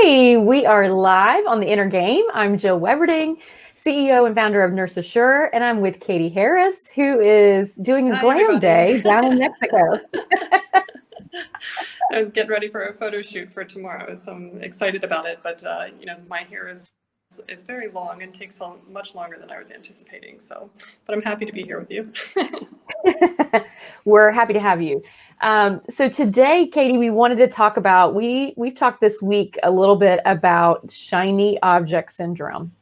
Hey, we are live on the Inner Game. I'm Jill Weberding, CEO and founder of Nurse Assure, and I'm with Katie Harris, who is doing a glam day down in Mexico. I'm getting ready for a photo shoot for tomorrow, so I'm excited about it. But my hair is very long and takes much longer than I was anticipating. But I'm happy to be here with you. We're happy to have you. So today, Katie, we wanted to talk about, we've talked this week a little bit about shiny object syndrome.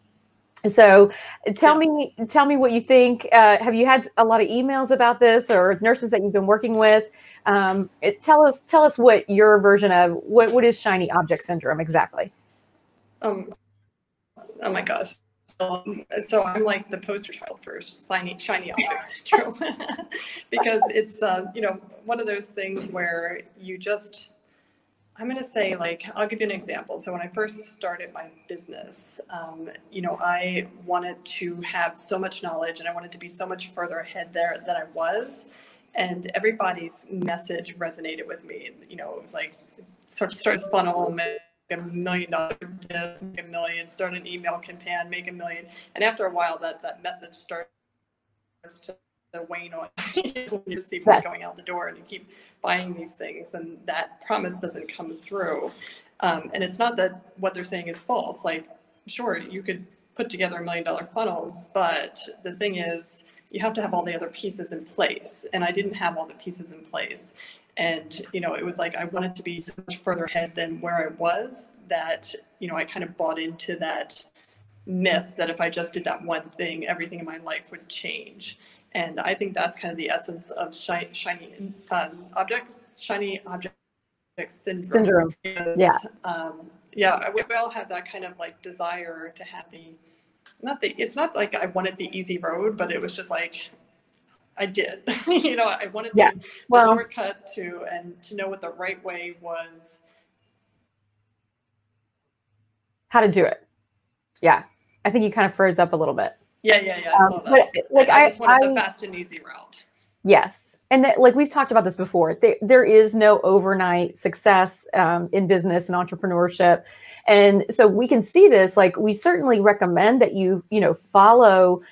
So tell me what you think. Have you had a lot of emails about this, or nurses that you've been working with? Tell us what your version of what is shiny object syndrome exactly. Oh my gosh. So I'm like the poster child for shiny object syndrome because it's one of those things where you just, I'm going to say, like, I'll give you an example. So when I first started my business, I wanted to have so much knowledge and I wanted to be so much further ahead there than I was. And everybody's message resonated with me. It was like sort of start a funnel, make $1 million, make $1 million, start an email campaign, make $1 million. And after a while, that message starts to wane on. You see people going out the door and you keep buying these things, and that promise doesn't come through. And it's not that what they're saying is false. Like, sure, you could put together $1 million funnel, but the thing is, you have to have all the other pieces in place. And I didn't have all the pieces in place. And, it was like I wanted to be so much further ahead than where I was that, I kind of bought into that myth that if I just did that one thing, everything in my life would change. And I think that's kind of the essence of shiny object syndrome. Because, we all have that kind of like desire to have it's not like I wanted the easy road, but it was just like, I did, I wanted the shortcut to know what the right way was. How to do it. Yeah. I think you kind of froze up a little bit. Yeah. I just wanted the fast and easy route. Yes. And like we've talked about this before, there is no overnight success in business and entrepreneurship. And so we can see this, like we certainly recommend that you follow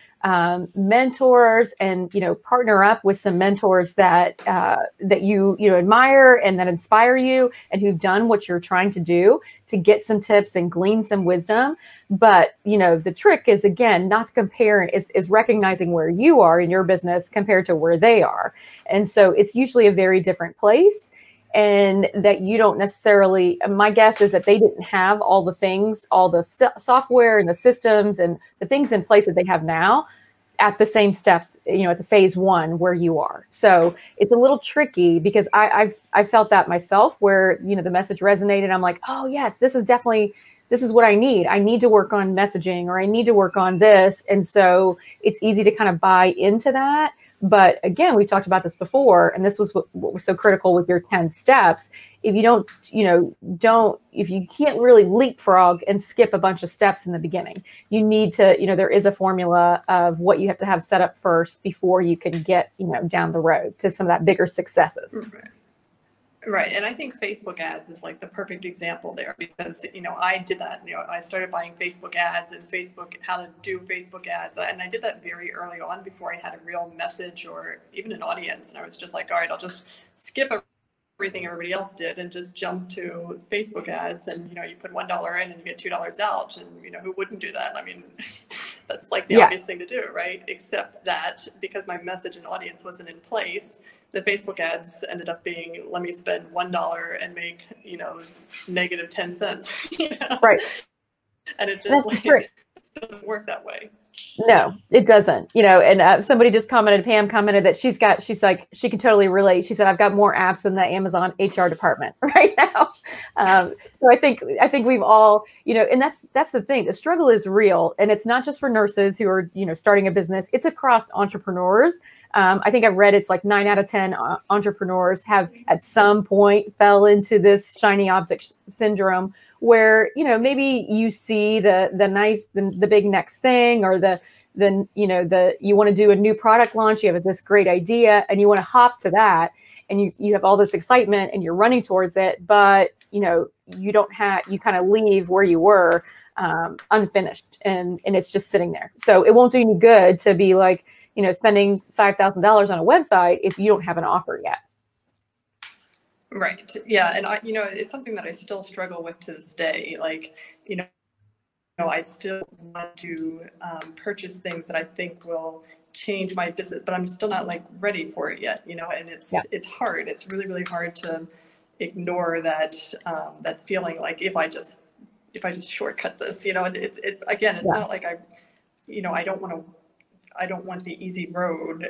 mentors and, partner up with some mentors that you admire and that inspire you and who've done what you're trying to do to get some tips and glean some wisdom. But, the trick is, again, not to compare, is recognizing where you are in your business compared to where they are. And so it's usually a very different place. And that you don't necessarily, my guess is that they didn't have all the things, all the software and the systems and the things in place that they have now at the same step, at the phase one where you are. So it's a little tricky because I felt that myself where, the message resonated. I'm like, oh yes, this is what I need. I need to work on messaging, or I need to work on this. And so it's easy to kind of buy into that. But again, we talked about this before, and this was what was so critical with your 10 steps. If you if you can't really leapfrog and skip a bunch of steps in the beginning, you need to, there is a formula of what you have to have set up first before you can get, down the road to some of that bigger successes. Right. And I think Facebook ads is like the perfect example there because, I did that, I started buying Facebook ads and how to do Facebook ads. And I did that very early on before I had a real message or even an audience. And I was just like, all right, I'll just skip everything everybody else did and just jump to Facebook ads. And, you put $1 in and you get $2 out. And, who wouldn't do that? I mean, that's like the obvious thing to do, right? Except that because my message and audience wasn't in place, the Facebook ads ended up being, let me spend $1 and make, negative 10 cents. Right. And it just doesn't work that way. No, it doesn't. And somebody just Pam commented that she's like, she can totally relate. She said, I've got more apps than the Amazon HR department right now. So I think we've all, and that's the thing. The struggle is real. And it's not just for nurses who are, starting a business. It's across entrepreneurs. I think I've read it's like 9 out of 10 entrepreneurs have at some point fell into this shiny object syndrome where, maybe you see the big next thing, or you want to do a new product launch, you have this great idea and you want to hop to that. and you have all this excitement and you're running towards it, but you don't have, you kind of leave where you were unfinished, and it's just sitting there. So it won't do any good to be like, spending $5,000 on a website if you don't have an offer yet. Right. Yeah. And it's something that I still struggle with to this day. Like, I still want to purchase things that I think will change my business, but I'm still not like ready for it yet, and it's hard. It's really, really hard to ignore that feeling like if I just shortcut this, it's again, it's not like I don't want the easy road,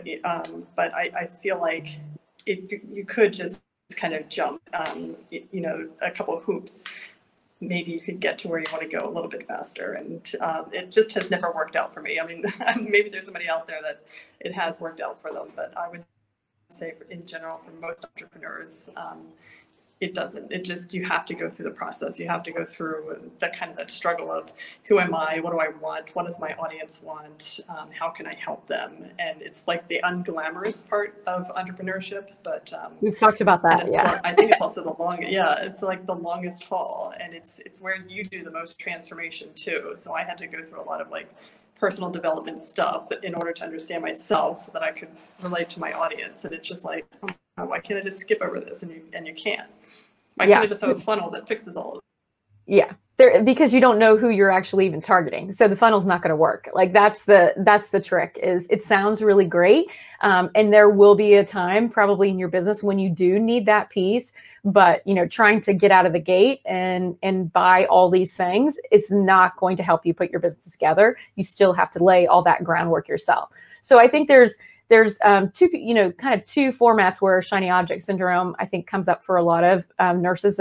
but I feel like if you could just kind of jump, a couple of hoops, maybe you could get to where you want to go a little bit faster. And it just has never worked out for me. I mean, maybe there's somebody out there that it has worked out for them, but I would say in general, for most entrepreneurs, it doesn't. It just, you have to go through the process. You have to go through that struggle of who am I? What do I want? What does my audience want? How can I help them? And it's like the unglamorous part of entrepreneurship, but we've talked about that. Yeah, I think it's also the longest. Yeah, it's like the longest haul, and it's where you do the most transformation too. So I had to go through a lot of like personal development stuff in order to understand myself, so that I could relate to my audience. And it's just like, why can't I just skip over this? And you can't. Why can't I just have a funnel that fixes all of it? Yeah, because you don't know who you're actually even targeting. So the funnel's not going to work. Like that's the trick. Is it sounds really great, and there will be a time probably in your business when you do need that piece. But trying to get out of the gate and buy all these things, it's not going to help you put your business together. You still have to lay all that groundwork yourself. So I think there's two formats where shiny object syndrome, I think, comes up for a lot of nurses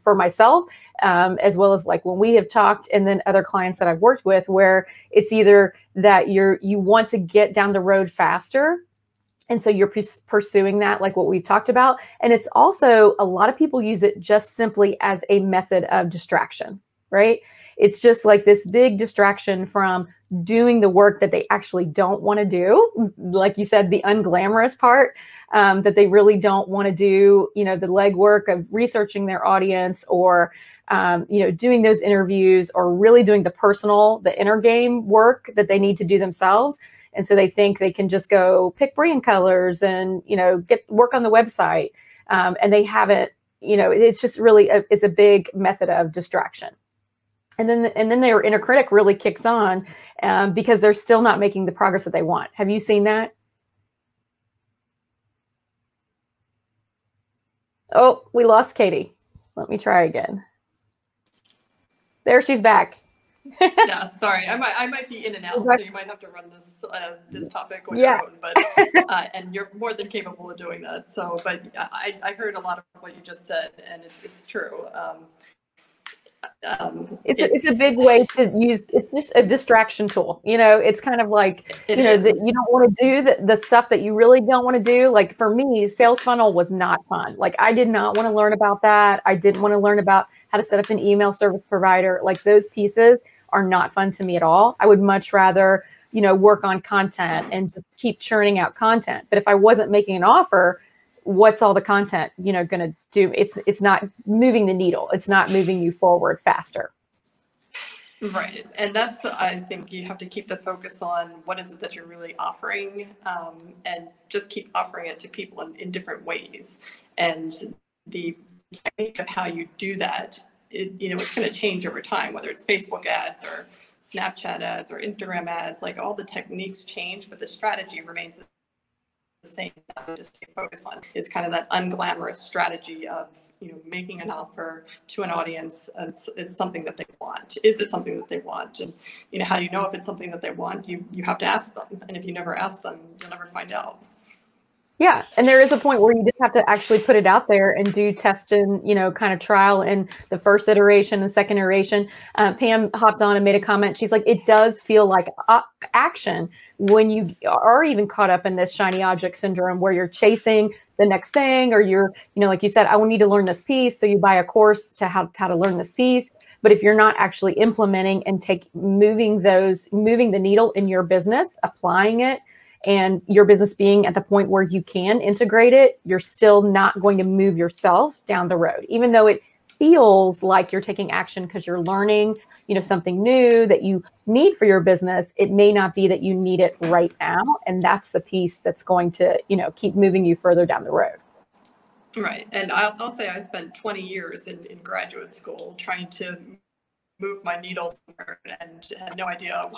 for myself, as well as like when we have talked, and then other clients that I've worked with, where it's either that you want to get down the road faster, and so you're pursuing that, like what we've talked about. And it's also, a lot of people use it just simply as a method of distraction, right? It's just like this big distraction from doing the work that they actually don't want to do. Like you said, the unglamorous part, that they really don't want to do, the legwork of researching their audience, or, doing those interviews, or really doing the inner game work that they need to do themselves. And so they think they can just go pick brand colors and, work on the website. And they haven't, it's just really, it's a big method of distraction. And then their inner critic really kicks on, because they're still not making the progress that they want. Have you seen that? Oh, we lost Katie. Let me try again. There, she's back. Yeah, sorry, I might be in and out, so you might have to run this topic on your own, but and you're more than capable of doing that. So, but I heard a lot of what you just said, and it's true. It's a big way to use. It's just a distraction tool. It's kind of like, that you don't want to do the stuff that you really don't want to do. Like for me, sales funnel was not fun. Like I did not want to learn about that. I didn't want to learn about how to set up an email service provider. Like those pieces are not fun to me at all. I would much rather, work on content and just keep churning out content. But if I wasn't making an offer, what's all the content, going to do? It's not moving the needle. It's not moving you forward faster. Right. And that's, I think you have to keep the focus on what is it that you're really offering, and just keep offering it to people in different ways. And the technique of how you do that, it's going to change over time, whether it's Facebook ads or Snapchat ads or Instagram ads. Like all the techniques change, but the strategy remains the same. To stay focused on is kind of that unglamorous strategy of making an offer to an audience is something that they want. Is it something that they want? And how do you know if it's something that they want? You have to ask them, and if you never ask them, you'll never find out. Yeah. And there is a point where you just have to actually put it out there and do test and, kind of trial in the first iteration and second iteration. Pam hopped on and made a comment. She's like, it does feel like action when you are even caught up in this shiny object syndrome, where you're chasing the next thing, or you're, like you said, I will need to learn this piece. So you buy a course to how to learn this piece. But if you're not actually implementing and moving the needle in your business, applying it, and your business being at the point where you can integrate it, you're still not going to move yourself down the road, even though it feels like you're taking action because you're learning, something new that you need for your business. It may not be that you need it right now. And that's the piece that's going to, keep moving you further down the road. Right. And I'll say I spent 20 years in graduate school trying to move my needles and had no idea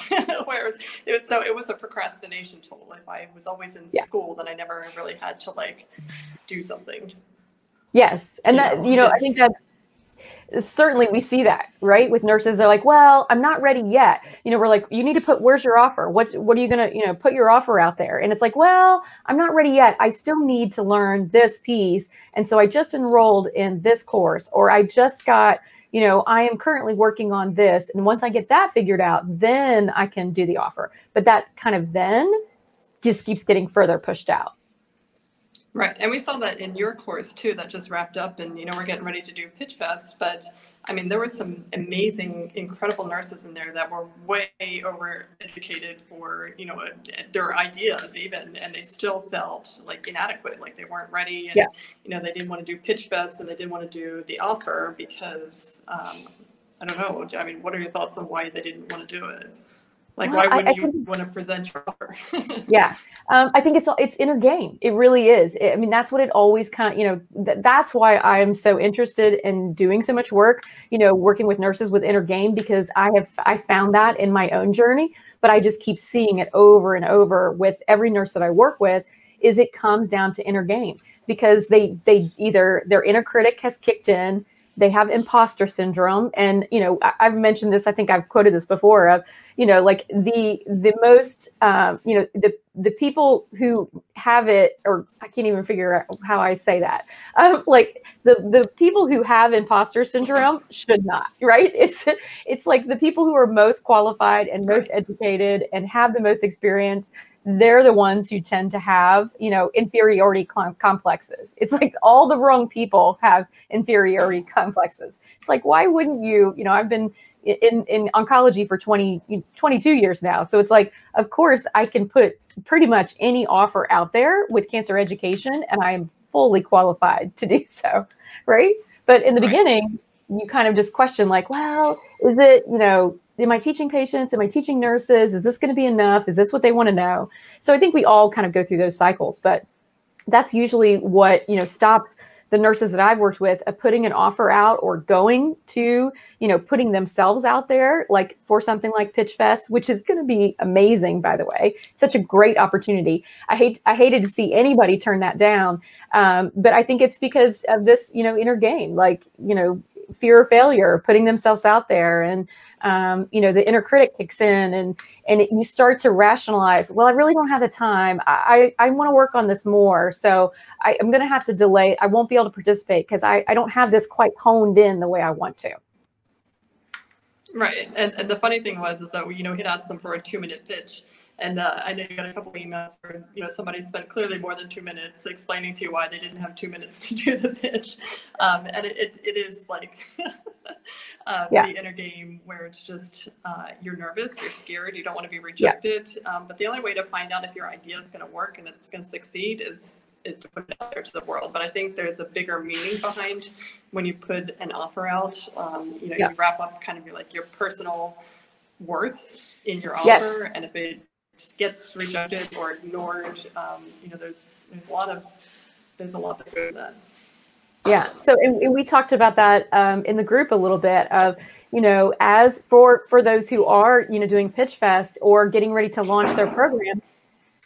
where it was. So it was a procrastination tool. If I was always in school, then I never really had to do something. Yes. And I think that's, certainly we see that, right? With nurses, they're like, well, I'm not ready yet. We're like, you need to where's your offer? What are you going to, put your offer out there? And it's like, well, I'm not ready yet. I still need to learn this piece. And so I just enrolled in this course, or I just got, I am currently working on this. And once I get that figured out, then I can do the offer. But that kind of then just keeps getting further pushed out. Right. And we saw that in your course too, that just wrapped up, and, we're getting ready to do Pitch Fest. But I mean, there were some amazing, incredible nurses in there that were way over educated for, their ideas even, and they still felt inadequate, like they weren't ready. And, they didn't want to do Pitch Fest and they didn't want to do the offer because, I don't know. I mean, what are your thoughts on why they didn't want to do it? Why wouldn't you want to present your offer? Yeah. I think it's inner game. It really is. I mean, that's what it always that's why I'm so interested in doing so much work, working with nurses with inner game, because I found that in my own journey, but I just keep seeing it over and over with every nurse that I work with, is it comes down to inner game, because they either their inner critic has kicked in, they have imposter syndrome. And, I've mentioned this, I think I've quoted this before, of, the most, the people who have it, or I can't even figure out how I say that. The people who have imposter syndrome should not, right? It's like the people who are most qualified and most educated and have the most experience, they're the ones who tend to have, inferiority complexes. It's like all the wrong people have inferiority complexes. It's like, why wouldn't you, I've been in oncology for 22 years now. So it's like, of course I can put pretty much any offer out there with cancer education, and I am fully qualified to do so. Right. But in the beginning, you kind of just question well, is it, am I teaching patients? Am I teaching nurses? Is this going to be enough? Is this what they want to know? So I think we all kind of go through those cycles, but that's usually what, stops the nurses that I've worked with of putting an offer out or going to, putting themselves out there, like for something like Pitch Fest, which is going to be amazing, by the way. Such a great opportunity. I hated to see anybody turn that down. But I think it's because of this, inner game, fear of failure, putting themselves out there, and the inner critic kicks in, and you start to rationalize, well, I really don't have the time. I want to work on this more. So I'm going to have to delay. I won't be able to participate because I don't have this quite honed in the way I want to. Right. And the funny thing is that, he'd asked them for a 2-minute pitch. And I know you got a couple of emails where, somebody spent clearly more than 2 minutes explaining to you why they didn't have 2 minutes to do the pitch. And it is the inner game where it's just, you're nervous, you're scared, you don't want to be rejected. But the only way to find out if your idea is going to work and it's going to succeed is to put it out there to the world. But I think there's a bigger meaning behind when you put an offer out. You wrap up kind of your personal worth in your offer, and if it gets rejected or ignored, there's a lot that goes in that. Yeah. So and we talked about that in the group a little bit of, as for those who are, doing Pitch Fest or getting ready to launch their program,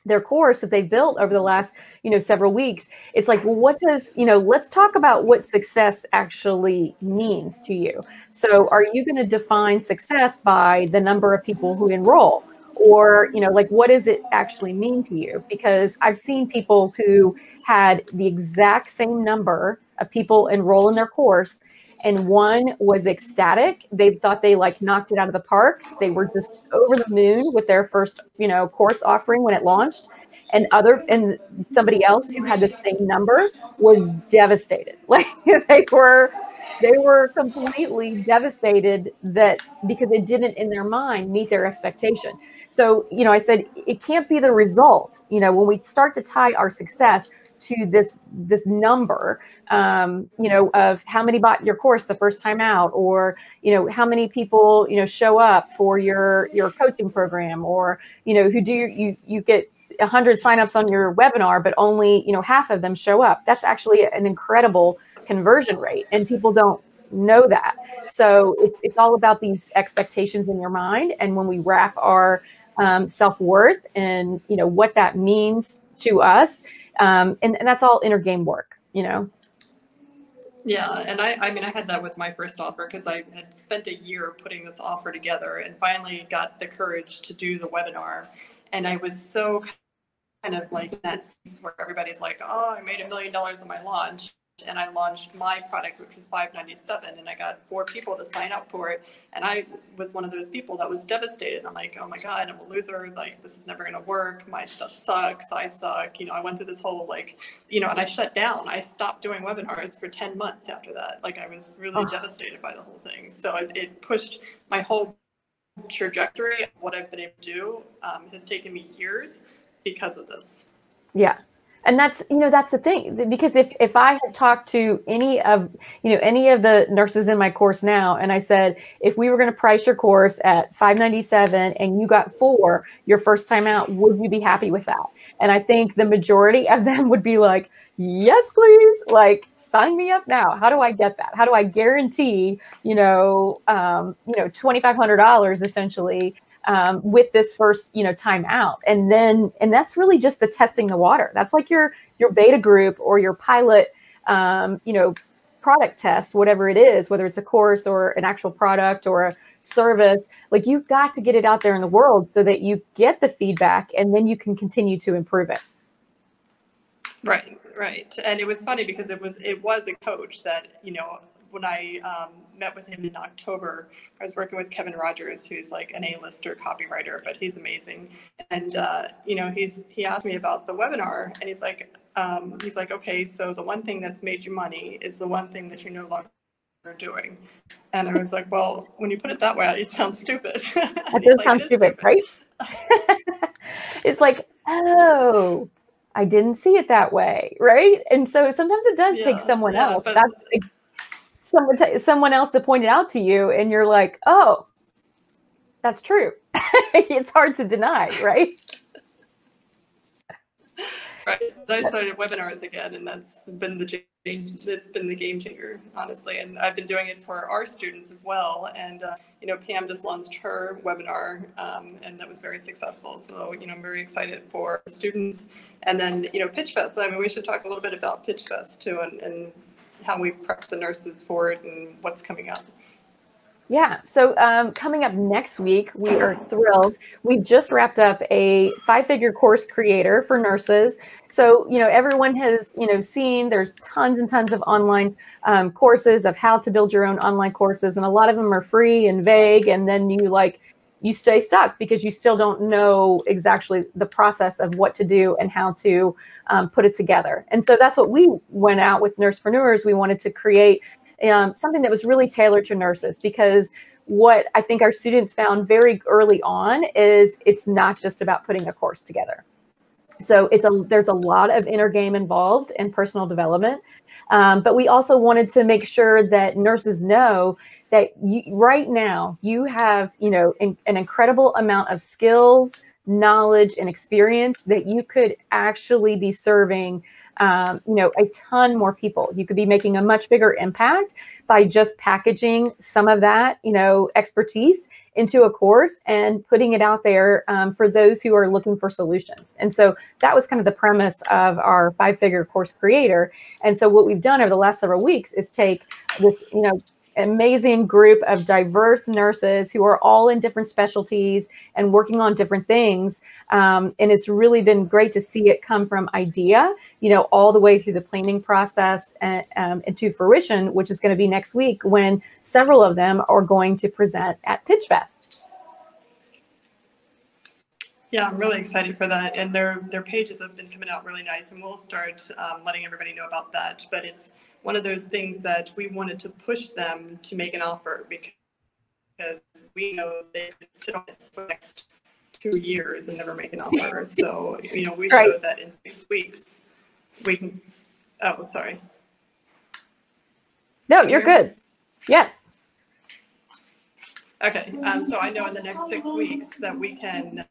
their course that they've built over the last, several weeks. It's like, well, what does, let's talk about what success actually means to you. So are you going to define success by the number of people who enroll? Or, what does it actually mean to you? Because I've seen people who had the exact same number of people enroll in their course, and one was ecstatic. They thought they knocked it out of the park. They were just over the moon with their first, course offering when it launched. And somebody else who had the same number was devastated. They were completely devastated because it didn't in their mind meet their expectation. So, I said, it can't be the result. When we start to tie our success to this number, of how many bought your course the first time out, or, how many people, show up for your coaching program, or, who do you get 100 signups on your webinar, but only, half of them show up. That's actually an incredible conversion rate, and people don't know that. So it's all about these expectations in your mind. And when we wrap our self-worth and, what that means to us, and that's all inner game work, Yeah, and I mean, I had that with my first offer because I had spent a year putting this offer together and finally got the courage to do the webinar. And I was so kind of like that where everybody's like, oh, I made $1 million on my launch. And I launched my product, which was $597, and I got 4 people to sign up for it. And I was one of those people that was devastated. I'm like, oh my God, I'm a loser. Like, this is never going to work. My stuff sucks. I suck. I went through this whole and I shut down. I stopped doing webinars for 10 months after that. Like, I was really devastated by the whole thing. So it pushed my whole trajectory of what I've been able to do has taken me years because of this. Yeah. And that's the thing, because if I had talked to any of the nurses in my course now, and I said, if we were going to price your course at $597 and you got 4 your first time out, would you be happy with that? And I think the majority of them would be like, yes, please, like, sign me up now. How do I get that? How do I guarantee, $2,500 essentially, with this first, time out? And that's really just the testing the water. That's like your beta group or your pilot, product test, whatever it is, whether it's a course or an actual product or a service. Like, you've got to get it out there in the world so that you get the feedback and then you can continue to improve it. Right. And it was funny because it was a coach that, when I met with him in October, I was working with Kevin Rogers, who's like an A-lister copywriter, but he's amazing. And, he asked me about the webinar, and he's like, okay, so the one thing that's made you money is the one thing that you're no longer doing. And I was like, well, when you put it that way, it sounds stupid. That does sound stupid, right? It's like, oh, I didn't see it that way, right? And so sometimes it does take someone else. That's like, someone else to point it out to you, and you're like, oh, that's true. It's hard to deny, right? Right. So I started webinars again, and that's been the game changer, honestly. And I've been doing it for our students as well. And Pam just launched her webinar, and that was very successful. So I'm very excited for students. And then Pitch Fest. I mean, we should talk a little bit about Pitch Fest too, and how we prep the nurses for it and what's coming up. Yeah. So coming up next week, we are thrilled. We've just wrapped up a 5-figure course creator for nurses. So, everyone has, seen there's tons and tons of online courses of how to build your own online courses. And a lot of them are free and vague. And then you stay stuck because you still don't know exactly the process of what to do and how to put it together. And so that's what we went out with Nursepreneurs. We wanted to create something that was really tailored to nurses, because what I think our students found very early on is it's not just about putting a course together. So there's a lot of inner game involved in personal development. But we also wanted to make sure that nurses know that right now you have, an incredible amount of skills, knowledge, and experience that you could actually be serving a ton more people. You could be making a much bigger impact by just packaging some of that, expertise into a course and putting it out there for those who are looking for solutions. And so that was kind of the premise of our 5-figure course creator. And so what we've done over the last several weeks is take this, amazing group of diverse nurses who are all in different specialties and working on different things. And it's really been great to see it come from idea, all the way through the planning process and to fruition, which is going to be next week when several of them are going to present at Pitch Fest. Yeah, I'm really excited for that. And their pages have been coming out really nice, and we'll start letting everybody know about that. But it's one of those things that we wanted to push them to make an offer, because we know they could sit on it for the next 2 years and never make an offer. So, we Right. showed that in 6 weeks we can, oh, sorry. No, you're good. Yes. Okay. So I know in the next 6 weeks that we can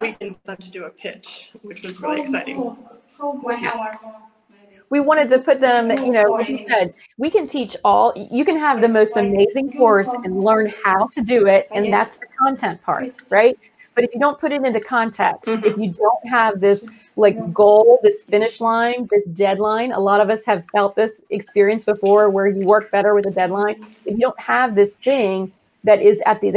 get them to do a pitch, which was really exciting. 1 hour more. We wanted to put them, like you said, we can teach you can have the most amazing course and learn how to do it. And that's the content part, right? But if you don't put it into context, if you don't have this like goal, this finish line, this deadline, a lot of us have felt this experience before where you work better with a deadline. If you don't have this thing that is is at the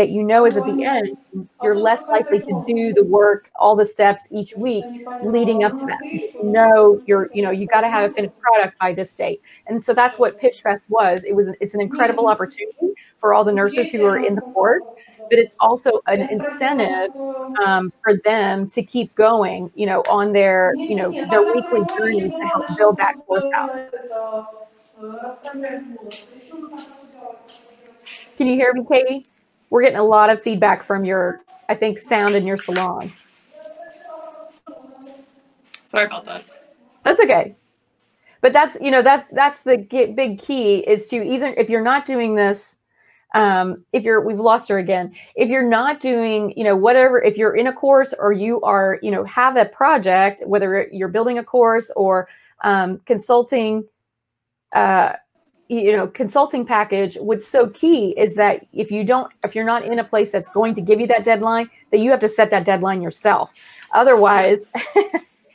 end, you're less likely to do the work, all the steps each week leading up to that. You got to have a finished product by this date. And so that's what Pitch Fest was. It's an incredible opportunity for all the nurses who are in the course, but it's also an incentive for them to keep going, on their weekly journey to help build that course out. Can you hear me, Katie? We're getting a lot of feedback from your, I think, sound in your salon. Sorry about that. That's okay. But that's the big key is to, even if you're not doing this, we've lost her again. If you're not doing, whatever, if you're in a course or you are, have a project, whether you're building a course or consulting, consulting package, what's so key is that if you're not in a place that's going to give you that deadline, that you have to set that deadline yourself. Otherwise,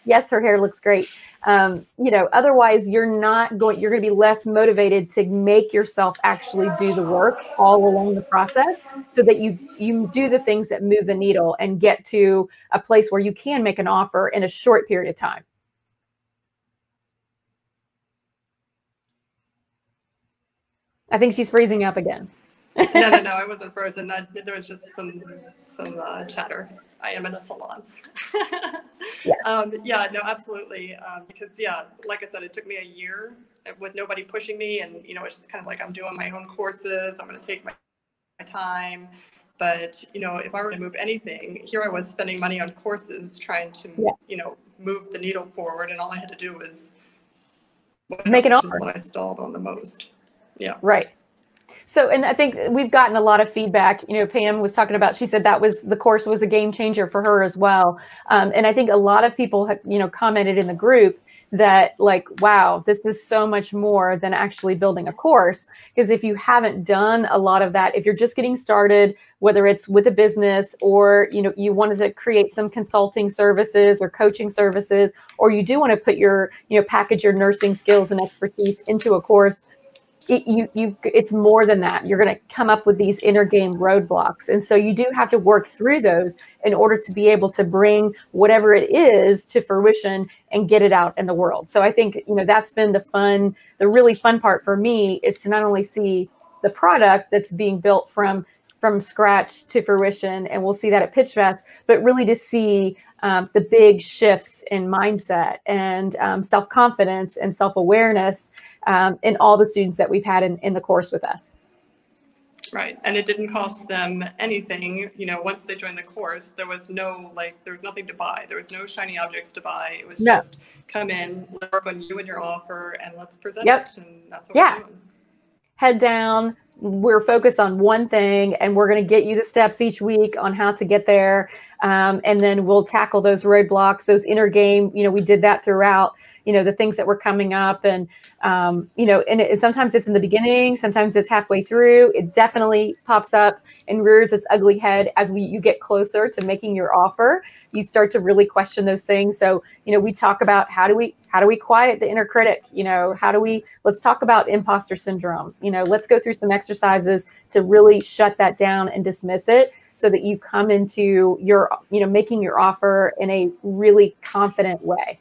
yes, her hair looks great. Otherwise you're going to be less motivated to make yourself actually do the work all along the process, so that you do the things that move the needle and get to a place where you can make an offer in a short period of time. I think she's freezing up again. No, I wasn't frozen. There was just some chatter. I am in a salon. No, absolutely. Because like I said, it took me a year with nobody pushing me, and it's just kind of like I'm doing my own courses. I'm going to take my time. But if I were to move anything, here I was spending money on courses, trying to move the needle forward, and all I had to do was make an offer. What I stalled on the most. Yeah. Right. So, and I think we've gotten a lot of feedback. Pam was talking about, she said the course was a game changer for her as well. And I think a lot of people have, commented in the group that like, wow, this is so much more than actually building a course. Because if you haven't done a lot of that, if you're just getting started, whether it's with a business or, you wanted to create some consulting services or coaching services, or you do want to put your, package your nursing skills and expertise into a course, it's more than that. You're going to come up with these inner game roadblocks. And so you do have to work through those in order to be able to bring whatever it is to fruition and get it out in the world. So I think, that's been the really fun part for me, is to not only see the product that's being built from scratch to fruition, and we'll see that at Pitch Fest, but really to see the big shifts in mindset and self-confidence and self-awareness in all the students that we've had in the course with us. Right. And it didn't cost them anything. Once they joined the course, there was nothing to buy. There was no shiny objects to buy. It was just come in, work on you and your offer, and let's present it. And that's what we're doing. Head down. We're focused on one thing, and we're going to get you the steps each week on how to get there. And then we'll tackle those roadblocks, those inner game. We did that throughout, the things that were coming up. And, sometimes it's in the beginning, sometimes it's halfway through. It definitely pops up and rears its ugly head as you get closer to making your offer. You start to really question those things. So, we talk about how do we quiet the inner critic? Let's talk about imposter syndrome. Let's go through some exercises to really shut that down and dismiss it, so that you come into your, making your offer in a really confident way.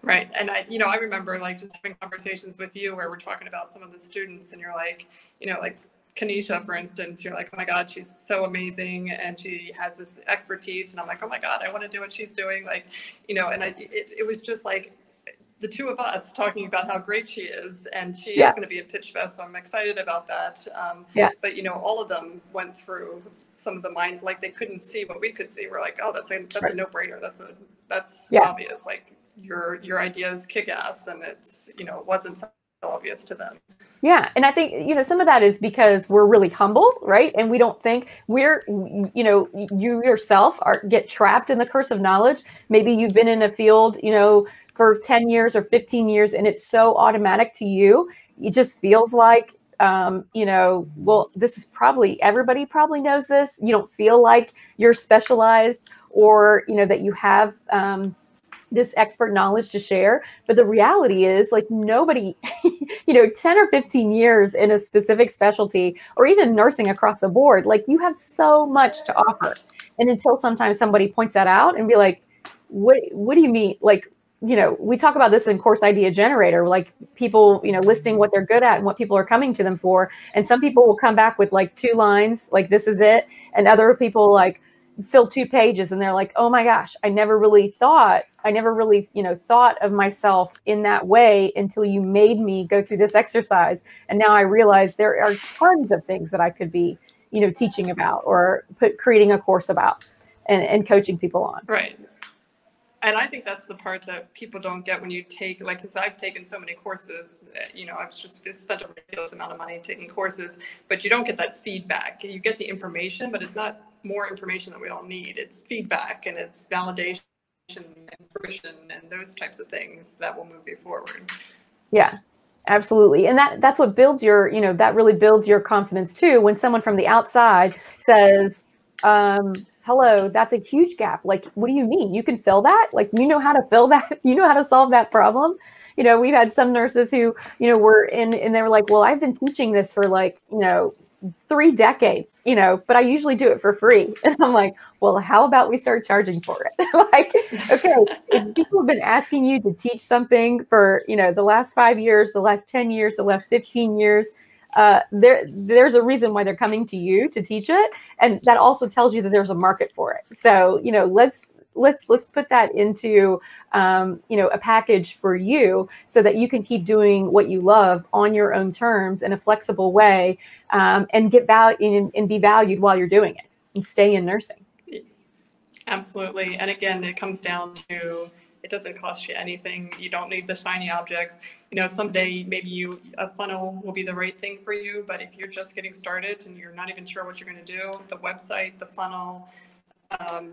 Right. And I remember just having conversations with you where we're talking about some of the students, and you're like, like Kanisha, for instance, you're like, oh my God, she's so amazing. And she has this expertise. And I'm like, oh my God, I want to do what she's doing. And it was just like the two of us talking about how great she is, and she Yeah. is going to be at Pitch Fest, so I'm excited about that. Yeah. But all of them went through some of the mind, like they couldn't see what we could see. We're like, oh, that's a Right. no-brainer. That's Yeah. obvious. Like your ideas kick ass, and it's it wasn't so obvious to them. Yeah. And I think, some of that is because we're really humble, right? And we don't think you yourself get trapped in the curse of knowledge. Maybe you've been in a field, for 10 years or 15 years, and it's so automatic to you. It just feels like, well, this is everybody probably knows this. You don't feel like you're specialized or, that you have, this expert knowledge to share. But the reality is, like, nobody, 10 or 15 years in a specific specialty or even nursing across the board, like, you have so much to offer. And until sometimes somebody points that out and be like, what do you mean? Like, we talk about this in Course Idea Generator, like people, listing what they're good at and what people are coming to them for. And some people will come back with like 2 lines, like, this is it. And other people like fill 2 pages and they're like, oh my gosh, I never really thought of myself in that way until you made me go through this exercise. And now I realize there are tons of things that I could be, teaching about or creating a course about and coaching people on. Right. And I think that's the part that people don't get when you take, like, because I've taken so many courses, I've just spent a ridiculous amount of money taking courses, but you don't get that feedback. You get the information, but it's not more information that we all need. It's feedback and it's validation and fruition and those types of things that will move you forward. Yeah, absolutely. And that's what builds your, that really builds your confidence too. When someone from the outside says, hello, that's a huge gap. Like, what do you mean? You can fill that? Like, you know how to fill that? You know how to solve that problem? We've had some nurses who, were in, and they were like, well, I've been teaching this for like, 3 decades, but I usually do it for free. And I'm like, well, how about we start charging for it? Like, okay, if people have been asking you to teach something for, the last 5 years, the last 10 years, the last 15 years, there's a reason why they're coming to you to teach it. And that also tells you that there's a market for it. So, let's put that into, a package for you so that you can keep doing what you love on your own terms in a flexible way, and get value and be valued while you're doing it and stay in nursing. Absolutely. And again, it comes down to, it doesn't cost you anything. You don't need the shiny objects. Someday maybe a funnel will be the right thing for you, but if you're just getting started and you're not even sure what you're going to do, the website, the funnel,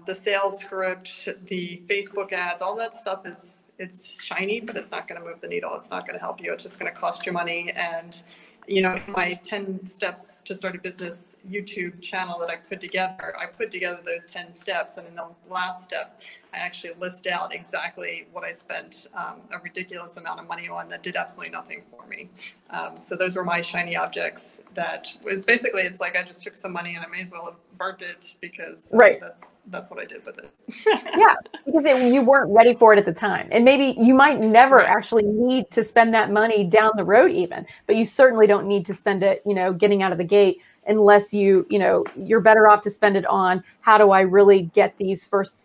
the sales script, the Facebook ads, all that stuff it's shiny, but it's not going to move the needle. It's not going to help you. It's just going to cost you money. And my 10 steps to start a business YouTube channel that I put together those 10 steps. And in the last step, I actually list out exactly what I spent a ridiculous amount of money on that did absolutely nothing for me. So those were my shiny objects. That was basically, it's like I just took some money and I may as well have burnt it because right. That's what I did with it. Yeah, because you weren't ready for it at the time. And maybe you might never actually need to spend that money down the road even, but you certainly don't need to spend it, getting out of the gate, unless you're better off to spend it on how do I really get these first,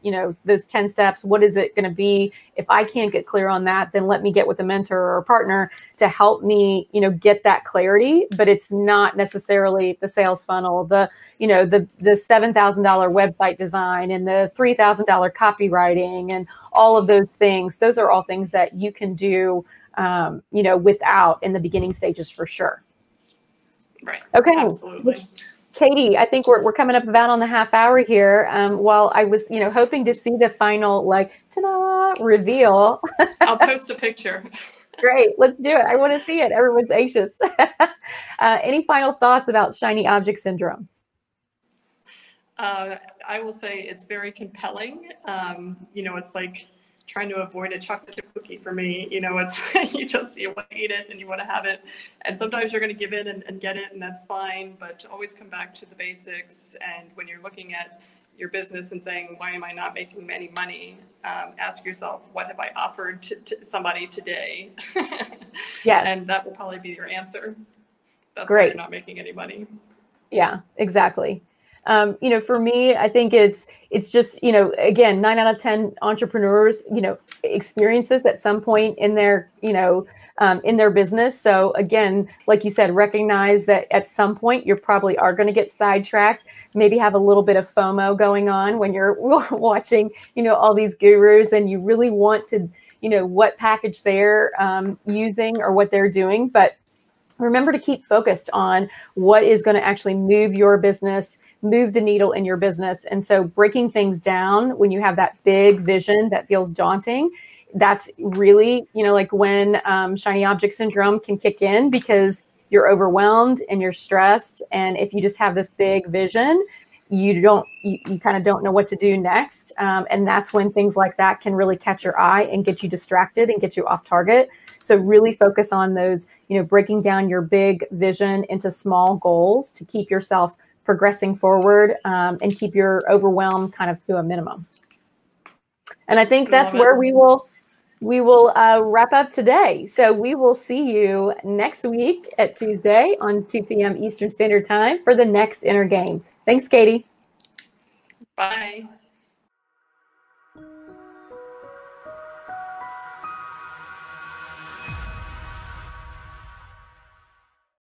those 10 steps. What is it going to be? If I can't get clear on that, then let me get with a mentor or a partner to help me, get that clarity. But it's not necessarily the sales funnel, the $7,000 website design and the $3,000 copywriting and all of those things. Those are all things that you can do, without in the beginning stages for sure. Right. Okay. Absolutely. Katie, I think we're coming up about on the half hour here. While I was, hoping to see the final, like, ta-da, reveal. I'll post a picture. Great. Let's do it. I want to see it. Everyone's anxious. Any final thoughts about shiny object syndrome? I will say it's very compelling. It's like trying to avoid a chocolate chip cookie for me. It's you want to eat it and you want to have it, and sometimes you're going to give in and get it, and that's fine, but always come back to the basics. And when you're looking at your business and saying, why am I not making any money, ask yourself, what have I offered to somebody today? Yes. And that will probably be your answer. That's great. why you're not making any money. Yeah, exactly. You know, for me, I think it's just, you know, again, 9 out of 10 entrepreneurs, you know, experience this at some point in their, you know, in their business. So again, like you said, recognize that at some point you probably are going to get sidetracked, maybe have a little bit of FOMO going on when you're watching, you know, all these gurus, and you really want to, you know, what package they're using or what they're doing. But remember to keep focused on what is going to actually move your business, move the needle in your business. And so breaking things down when you have that big vision that feels daunting, that's really, you know, like when shiny object syndrome can kick in, because you're overwhelmed and you're stressed. And if you just have this big vision, you kind of don't know what to do next. And that's when things like that can really catch your eye and get you distracted and get you off target. So really focus on those, you know, breaking down your big vision into small goals to keep yourself progressing forward, and keep your overwhelm kind of to a minimum. And I think that's where we will wrap up today. So we will see you next week at Tuesday on 2 p.m. Eastern Standard Time for the next Inner Game. Thanks, Katie. Bye.